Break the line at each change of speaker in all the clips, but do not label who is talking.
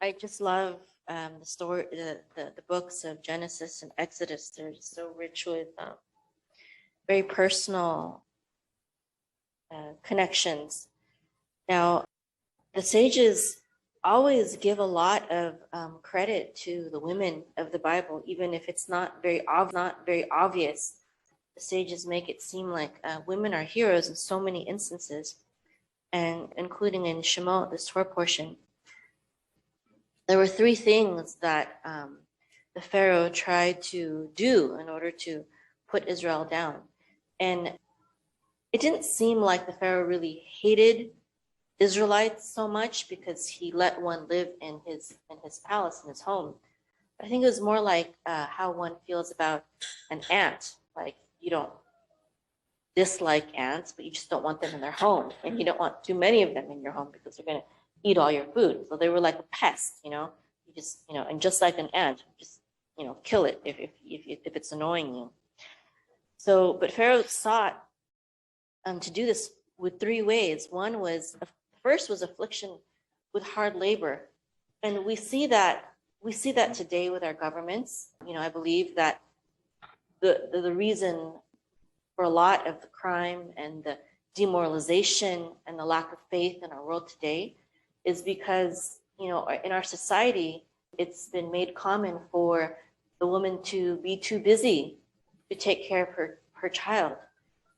I just love the story, the books of Genesis and Exodus. They're so rich with very personal connections. Now, the sages always give a lot of credit to the women of the Bible, even if it's not very obvious. The sages make it seem like women are heroes in so many instances, and including in Shemot, this Torah portion. There were three things that the Pharaoh tried to do in order to put Israel down. And it didn't seem like the Pharaoh really hated Israelites so much because he let one live in his palace, in his home. I think it was more like how one feels about an ant. Like, you don't dislike ants, but you just don't want them in their home, and you don't want too many of them in your home because they're going to eat all your food. So they were like a pest, you know. You just, you know, and just like an ant, just, you know, kill it if it's annoying you. So, but Pharaoh sought to do this with three ways. One was, first was affliction with hard labor, and we see that today with our governments. You know, I believe that the reason for a lot of the crime and the demoralization and the lack of faith in our world today is because, you know, in our society, it's been made common for the woman to be too busy to take care of her child.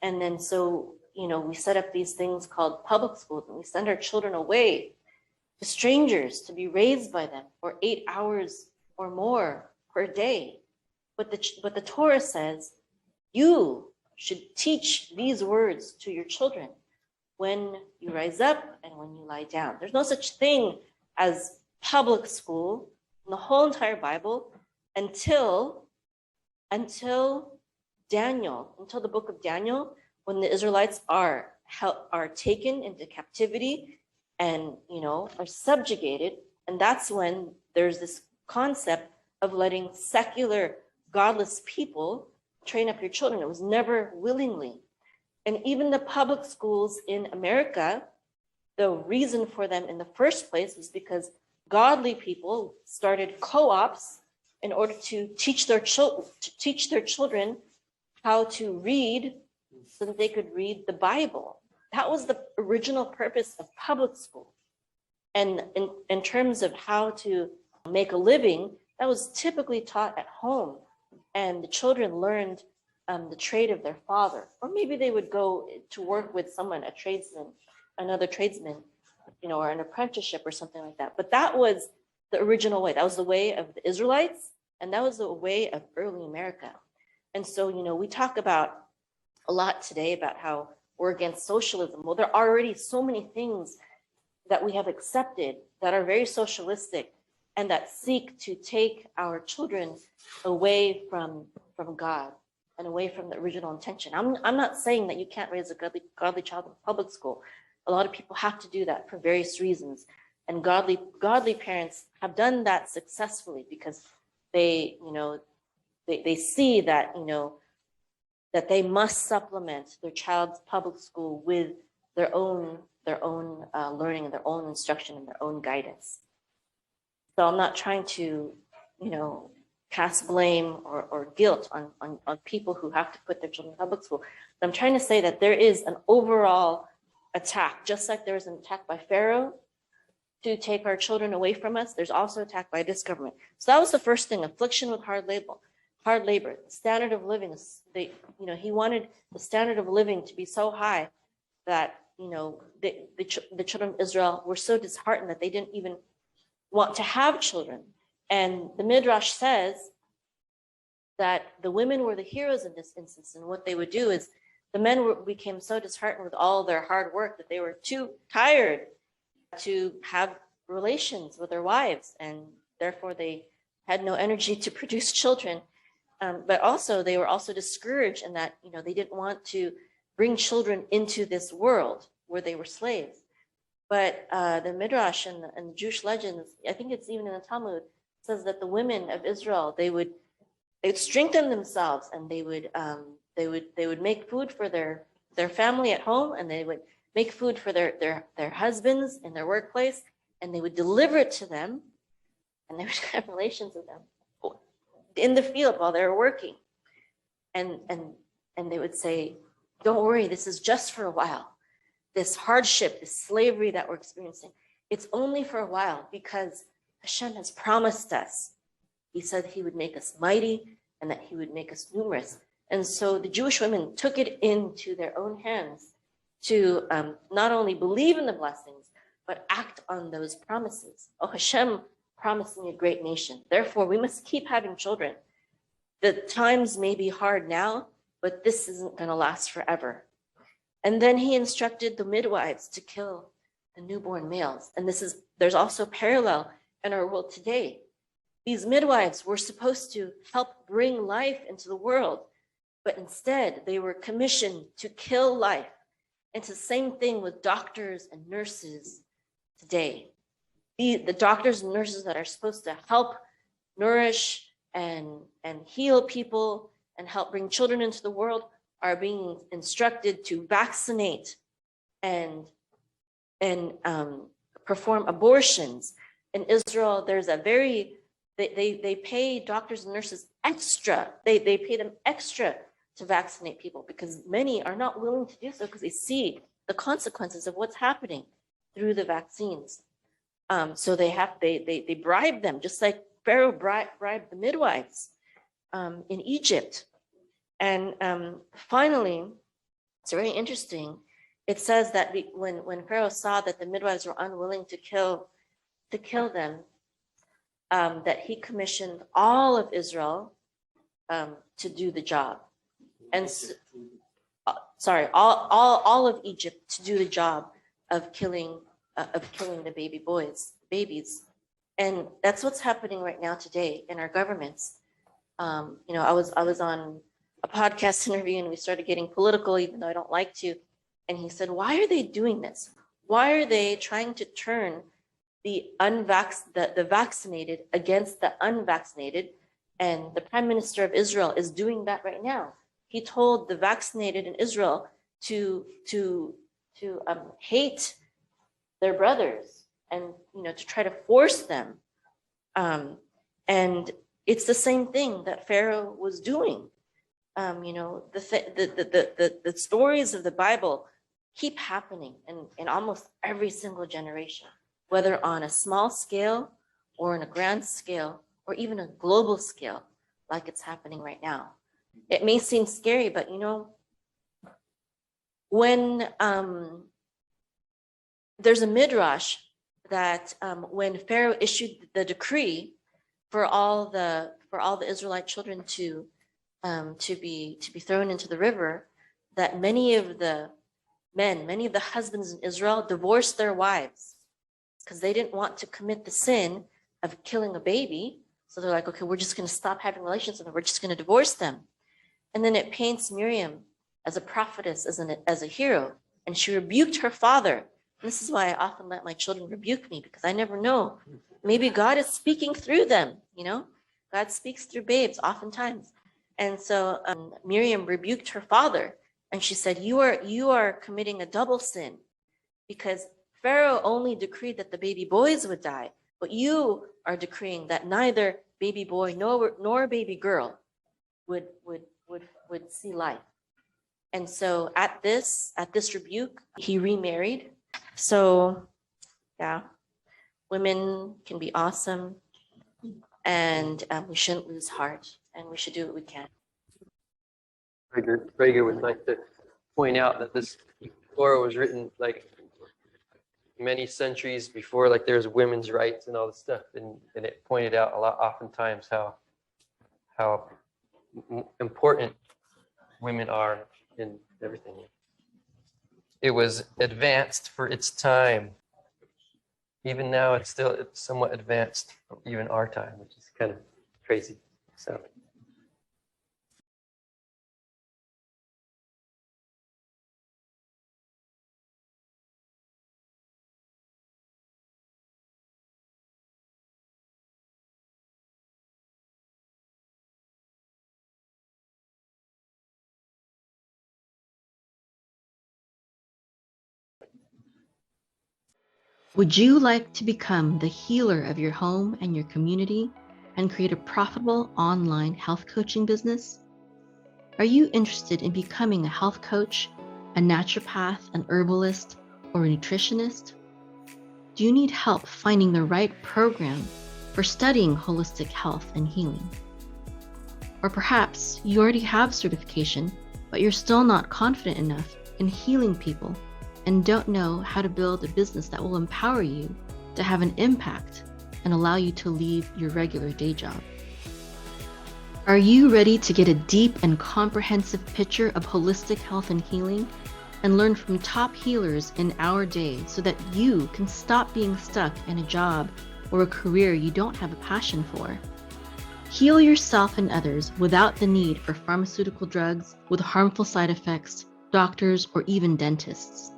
And then so, you know, we set up these things called public schools, and we send our children away to strangers to be raised by them for 8 hours or more per day. But the Torah says you should teach these words to your children when you rise up and when you lie down. There's no such thing as public school in the whole entire Bible until Daniel, until the book of Daniel, when the Israelites are taken into captivity and, you know, are subjugated. And that's when there's this concept of letting secular, godless people train up your children. It was never willingly. And even the public schools in America, the reason for them in the first place was because godly people started co-ops in order to teach their children how to read so that they could read the Bible. That was the original purpose of public school. And in terms of how to make a living, that was typically taught at home. And the children learned the trade of their father. Or maybe they would go to work with someone, another tradesman, you know, or an apprenticeship or something like that. But that was the original way. That was the way of the Israelites, and that was the way of early America. And so, you know, we talk about a lot today about how we're against socialism. Well, there are already so many things that we have accepted that are very socialistic and that seek to take our children away from God and away from the original intention. I'm not saying that you can't raise a godly child in public school. A lot of people have to do that for various reasons. And godly parents have done that successfully because they, you know, they see that, you know, that they must supplement their child's public school with their own learning and their own instruction and their own guidance. So I'm not trying to, you know, cast blame or guilt on people who have to put their children in public school. But I'm trying to say that there is an overall attack, just like there was an attack by Pharaoh to take our children away from us. There's also attack by this government. So that was the first thing: affliction with hard labor. The standard of living, he wanted the standard of living to be so high that, you know, the children of Israel were so disheartened that they didn't even want to have children. And the Midrash says that the women were the heroes in this instance. And what they would do is the men became so disheartened with all their hard work that they were too tired to have relations with their wives. And therefore they had no energy to produce children. But also they were also discouraged in that, you know, they didn't want to bring children into this world where they were slaves. But the Midrash and the Jewish legends, I think it's even in the Talmud, says that the women of Israel, they would strengthen themselves, and they would make food for their family at home, and they would make food for their husbands in their workplace, and they would deliver it to them and they would have relations with them in the field while they were working. And they would say, don't worry, this is just for a while. This hardship, this slavery that we're experiencing, it's only for a while because Hashem has promised us. He said he would make us mighty and that he would make us numerous. And so the Jewish women took it into their own hands to not only believe in the blessings, but act on those promises. Oh, Hashem promised me a great nation. Therefore, we must keep having children. The times may be hard now, but this isn't going to last forever. And then he instructed the midwives to kill the newborn males. And there's also parallel in our world today. These midwives were supposed to help bring life into the world, but instead they were commissioned to kill life. And it's the same thing with doctors and nurses today. The doctors and nurses that are supposed to help nourish and heal people and help bring children into the world are being instructed to vaccinate and perform abortions. In Israel, there's a they pay doctors and nurses extra. They pay them extra to vaccinate people because many are not willing to do so because they see the consequences of what's happening through the vaccines. So they bribe them, just like Pharaoh bribed the midwives in Egypt. And finally, it's very interesting. It says that when Pharaoh saw that the midwives were unwilling to kill them, that he commissioned all of Israel to do the job, and all of Egypt to do the job of killing the babies, and that's what's happening right now today in our governments. I was on a podcast interview and we started getting political, even though I don't like to. And he said, "Why are they doing this? Why are they trying to turn the vaccinated against the unvaccinated?" And the Prime Minister of Israel is doing that right now. He told the vaccinated in Israel to hate their brothers and to try to force them. And it's the same thing that Pharaoh was doing. The stories of the Bible keep happening in almost every single generation, whether on a small scale or on a grand scale or even a global scale, like it's happening right now. It may seem scary, but when there's a midrash that when Pharaoh issued the decree for all the Israelite children to be thrown into the river, that many of the husbands in Israel divorced their wives because they didn't want to commit the sin of killing a baby. So they're like, okay, we're just going to stop having relations and we're just going to divorce them. And then it paints Miriam as a prophetess, as a hero, and she rebuked her father. And this is why I often let my children rebuke me, because I never know. Maybe God is speaking through them, God speaks through babes oftentimes. And so Miriam rebuked her father, and she said, you are committing a double sin, because Pharaoh only decreed that the baby boys would die, but you are decreeing that neither baby boy nor baby girl would see life. And so at this rebuke, he remarried. So yeah, women can be awesome, and we shouldn't lose heart, and we should do what we can.
Prager would like to point out that this Torah was written like many centuries before, like there's women's rights and all this stuff, and it pointed out oftentimes how important women are in everything. It was advanced for its time. Even now, it's somewhat advanced, even our time, which is kind of crazy. So.
Would you like to become the healer of your home and your community and create a profitable online health coaching business? Are you interested in becoming a health coach, a naturopath, an herbalist, or a nutritionist? Do you need help finding the right program for studying holistic health and healing? Or perhaps you already have certification, but you're still not confident enough in healing people and don't know how to build a business that will empower you to have an impact and allow you to leave your regular day job. Are you ready to get a deep and comprehensive picture of holistic health and healing and learn from top healers in our day so that you can stop being stuck in a job or a career you don't have a passion for? Heal yourself and others without the need for pharmaceutical drugs with harmful side effects, doctors, or even dentists.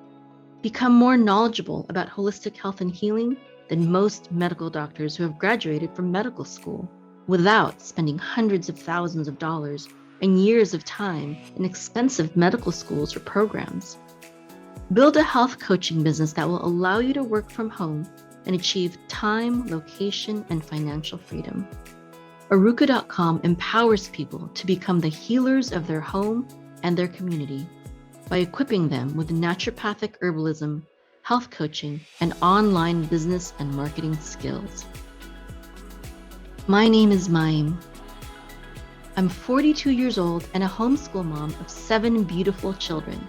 Become more knowledgeable about holistic health and healing than most medical doctors who have graduated from medical school without spending hundreds of thousands of dollars and years of time in expensive medical schools or programs. Build a health coaching business that will allow you to work from home and achieve time, location, and financial freedom. Aruka.com empowers people to become the healers of their home and their community by equipping them with naturopathic herbalism, health coaching, and online business and marketing skills. My name is Maim. I'm 42 years old and a homeschool mom of 7 beautiful children.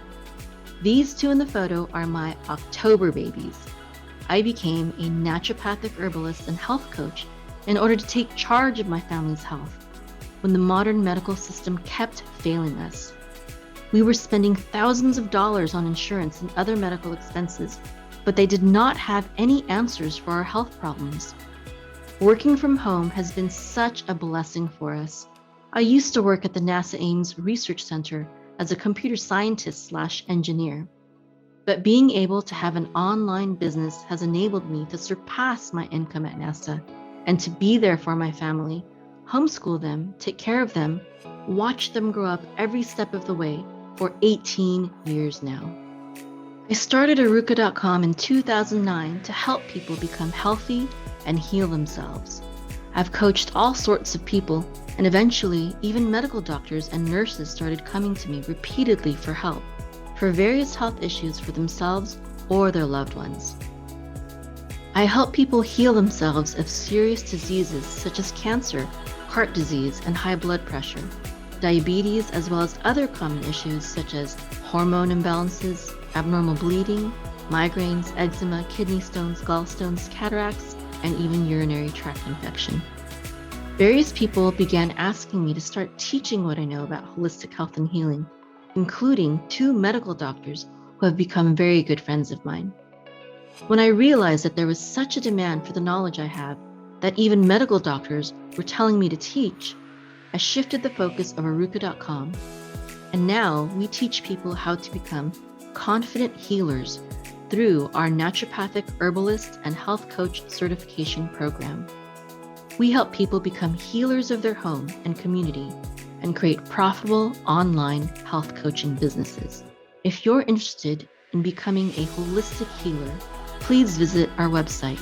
These 2 in the photo are my October babies. I became a naturopathic herbalist and health coach in order to take charge of my family's health when the modern medical system kept failing us. We were spending thousands of dollars on insurance and other medical expenses, but they did not have any answers for our health problems. Working from home has been such a blessing for us. I used to work at the NASA Ames Research Center as a computer scientist/engineer. But being able to have an online business has enabled me to surpass my income at NASA and to be there for my family, homeschool them, take care of them, watch them grow up every step of the way for 18 years now. I started Aruka.com in 2009 to help people become healthy and heal themselves. I've coached all sorts of people, and eventually even medical doctors and nurses started coming to me repeatedly for help for various health issues for themselves or their loved ones. I help people heal themselves of serious diseases such as cancer, heart disease, and high blood pressure, diabetes, as well as other common issues such as hormone imbalances, abnormal bleeding, migraines, eczema, kidney stones, gallstones, cataracts, and even urinary tract infection. Various people began asking me to start teaching what I know about holistic health and healing, including 2 medical doctors who have become very good friends of mine. When I realized that there was such a demand for the knowledge I have that even medical doctors were telling me to teach, I shifted the focus of Aruka.com, and now we teach people how to become confident healers through our naturopathic herbalist and health coach certification program. We help people become healers of their home and community and create profitable online health coaching businesses. If you're interested in becoming a holistic healer, please visit our website,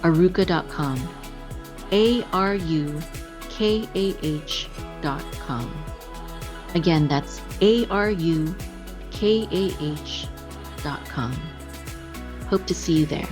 aruka.com, ARUKAH.com. Again, that's ARUKAH.com. Hope to see you there.